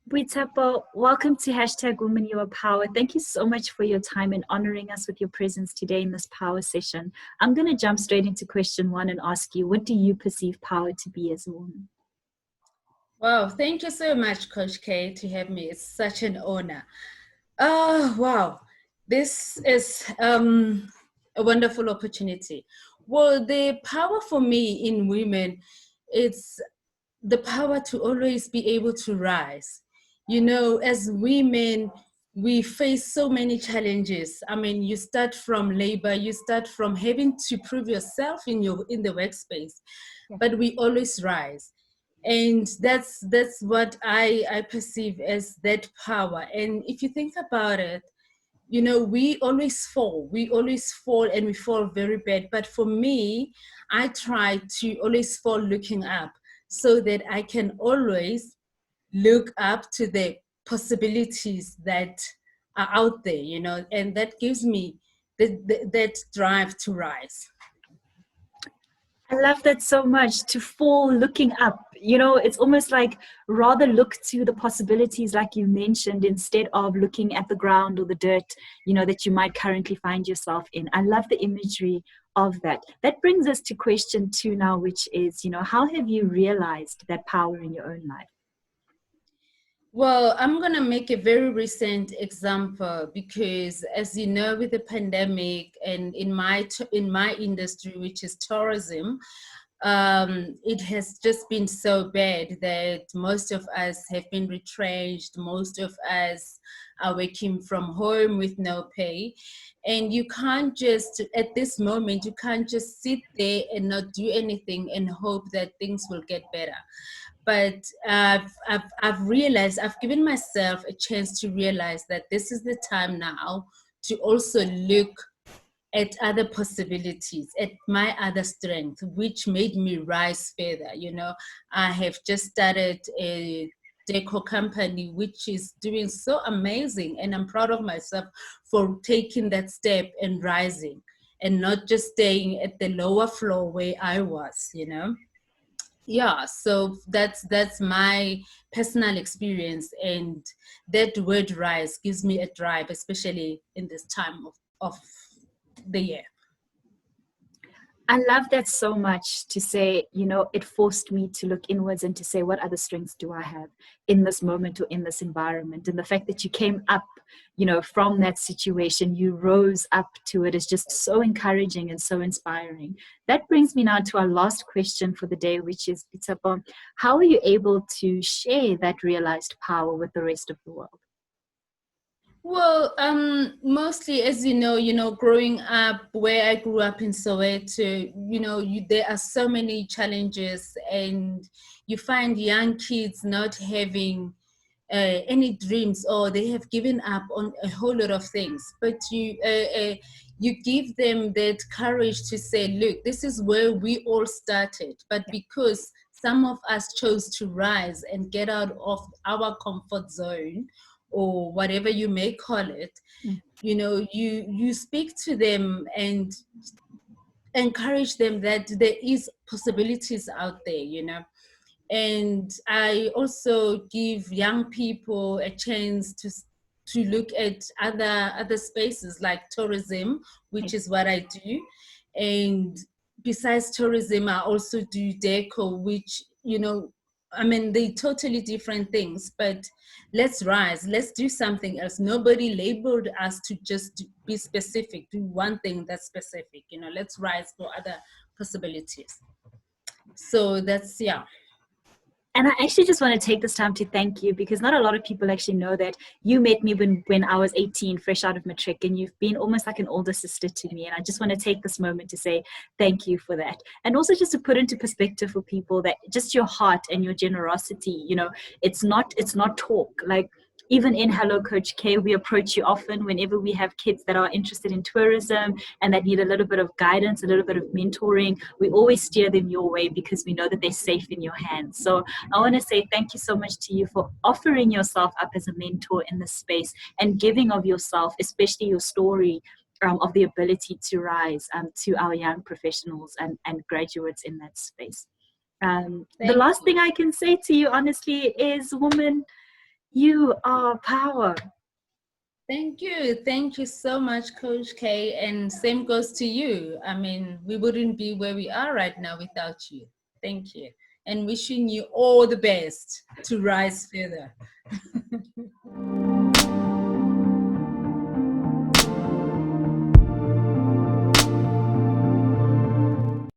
Boitshepo, welcome to hashtag Women Your Power. Thank you so much for your time and honoring us with your presence today in this power session. I'm going to jump straight into question one and ask you, what do you perceive power to be as a woman? Wow, thank you so much, Coach K, to have me. It's such an honor. Oh, wow. This is a wonderful opportunity. Well, the power for me in women, it's the power to always be able to rise. You know, as women, we face so many challenges. I mean, you start from labor, you start from having to prove yourself in the workspace, but we always rise. And that's what I perceive as that power. And if you think about it, you know, we always fall, and we fall very bad. But for me, I try to always fall looking up so that I can always look up to the possibilities that are out there, you know, and that gives me that drive to rise. I love that so much, to fall looking up. You know, it's almost like rather look to the possibilities, like you mentioned, instead of looking at the ground or the dirt, you know, that you might currently find yourself in. I love the imagery of that. That brings us to question two now, which is, you know, how have you realized that power in your own life? Well, I'm going to make a very recent example because, as you know, with the pandemic and in my industry, which is tourism, it has just been so bad that most of us have been retrenched. Most of us are working from home with no pay. And you can't just, at this moment, you can't just sit there and not do anything and hope that things will get better. But I've realized, I've given myself a chance to realize that this is the time now to also look at other possibilities, at my other strength, which made me rise further. You know, I have just started a deco company, which is doing so amazing. And I'm proud of myself for taking that step and rising and not just staying at the lower floor where I was, you know. Yeah, so that's my personal experience, and that word rise gives me a drive, especially in this time of the year. I love that so much, to say, you know, it forced me to look inwards and to say, what other strengths do I have in this moment or in this environment? And the fact that you came up, you know, from that situation, you rose up to it, is just so encouraging and so inspiring. That brings me now to our last question for the day, which is, it's about how are you able to share that realized power with the rest of the world? Well, mostly, as you know, growing up where I grew up in Soweto, you know, there are so many challenges, and you find young kids not having any dreams, or they have given up on a whole lot of things. But you give them that courage to say, look, this is where we all started, but because some of us chose to rise and get out of our comfort zone, or whatever you may call it, you know, you speak to them and encourage them that there is possibilities out there, you know. And I also give young people a chance to look at other spaces like tourism, which is what I do. And besides tourism, I also do deco, which, you know, I mean, they totally different things, but let's rise, let's do something else. Nobody labeled us to just be specific, do one thing that's specific, you know, let's rise for other possibilities. So that's, yeah. And I actually just want to take this time to thank you, because not a lot of people actually know that you met me when I was 18, fresh out of matric, and you've been almost like an older sister to me. And I just want to take this moment to say thank you for that. And also just to put into perspective for people that just your heart and your generosity, you know, it's not talk. Like, even in Hello Coach K, we approach you often whenever we have kids that are interested in tourism and that need a little bit of guidance, a little bit of mentoring. We always steer them your way because we know that they're safe in your hands. So I want to say thank you so much to you for offering yourself up as a mentor in this space and giving of yourself, especially your story of the ability to rise to our young professionals and graduates in that space. The last thing I can say to you, honestly, is, woman, You are power. Thank you. Thank you so much, Coach K. And same goes to you. I mean, we wouldn't be where we are right now without you. Thank you. And wishing you all the best to rise further.